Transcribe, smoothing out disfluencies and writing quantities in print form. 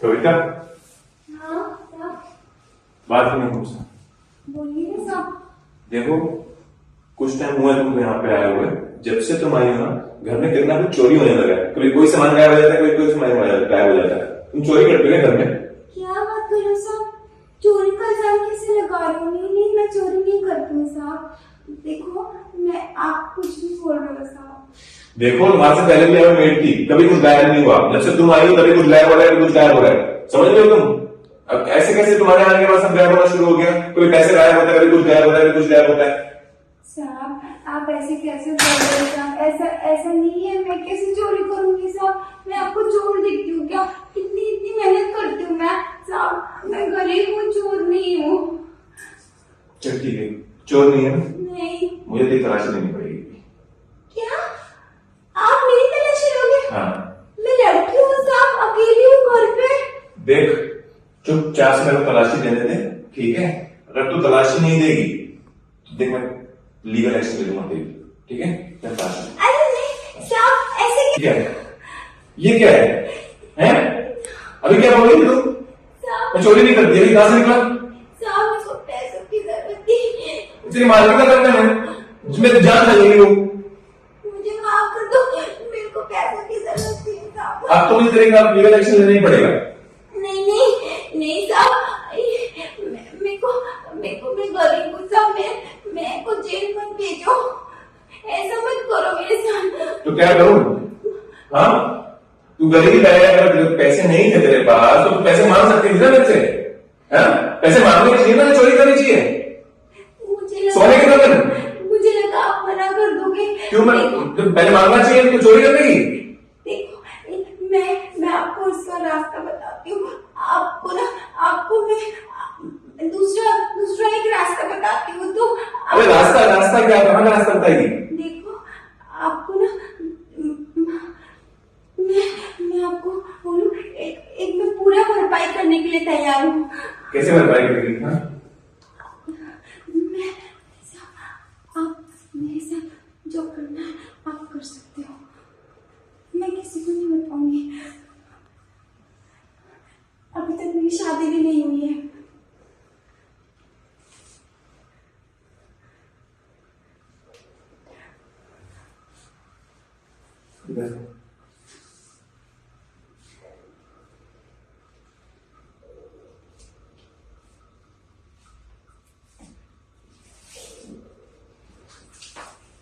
कविता, हाँ साहब। बात नहीं तुमसे। बोलिए ना साहब। देखो, कुछ टाइम हुआ है तुम यहाँ पे आए हुए। जब से तुम आई हो ना, घर में कितना कुछ चोरी होने लगा है। कभी कोई सामान गायब हो जाता है, कभी कोई सामान गायब हो जाता है। तुम चोरी करते हो घर में? क्या बात कर रहे हो साहब? चोरी का इल्जाम किसे लगा रहे हो? नहीं नहीं, मैं चोरी नहीं करती हूँ साहब। देखो, मैं आप कुछ भी बोल रहे हो साहब। देखो, तुम्हारे से पहले भी यहाँ मेड थी, कभी कुछ गायब नहीं हुआ। जब से तुम आई हो तभी कुछ गायब हो रहा है, कभी कुछ गायब हो रहा है। समझ रहे हो तुम? अब ऐसे कैसे तुम्हारे आने के बाद सब गायब होना शुरू हो गया? कभी पैसे गायब होता है, कभी कुछ गायब होता है, कभी कुछ गायब होता है। साहब, आप ऐसे कैसे बोल रहे हो साहब? ऐसा ऐसा नहीं है। मैं कैसे चोरी करूंगी साहब? मैं आपको चोर दिखती हूँ क्या? इतनी इतनी मेहनत करती हूँ मैं साहब। मैं गरीब हूँ, चोर नहीं हूँ। चल ठीक है, चोर नहीं है। नहीं। मुझे तेरी तलाशी लेनी पड़ेगी। क्या आप मेरी तलाशी लोगे? हाँ। मैं लड़की हूँ साहब, अकेली हूँ घर पे। देख, चुपचाप से मेरे को तलाशी देने दे, ठीक है? अगर तू तलाशी नहीं देगी तो देख, मैं लीगल एक्शन ले लूंगा तेरी, ठीक है? तलाशी। अरे नहीं साहब, ऐसे क्या है? ये क्या है? हैं? अभी क्या बोल रही तू? साहब, मैं चोरी नहीं करती। अभी कहां से निकला? साहब मुझको पैसों की जरूरत थी। तेरी मार्केट का करना है, जिसमें तो जान लगेगी वो। मुझे माफ कर दो, मेरे को पैसों की जरूरत थी साहब। अब तो मुझे तेरे खिलाफ लीगल एक्शन लेना ही पड़ेगा। नहीं नहीं नहीं साहब, मेरे को मैं गरीब हूँ साहब। मैं को जेल मत भेजो, ऐसा मत करो मेरे साथ। तो क्या करूं? हाँ, तू गरीब है, अगर पैसे नहीं थे तेरे पास तो तू पैसे मांग सकती थी ना मेरे से। हाँ? पैसे मांगने चाहिए ना, चोरी करनी चाहिए। सोने के बदले मुझे लगा आप मना कर दोगे। क्यों? मैं जब पहले मांगना चाहिए तो चोरी करने की। देखो, मैं आपको उसका रास्ता बताती हूँ। आपको ना, आपको मैं दूसरा एक रास्ता बताती हूँ। तो अरे रास्ता क्या? कहाँ का रास्ता बताएगी? देखो, आपको ना, मैं आपको बोलूं, एक मैं पूरा भरपाई करने के लिए तैयार हूँ। कैसे भरपाई करेगी? हाँ? आप मेरे साथ जो करना है आप कर सकते हो। मैं किसी को नहीं बताऊंगी। अभी तक मेरी शादी भी नहीं हुई है।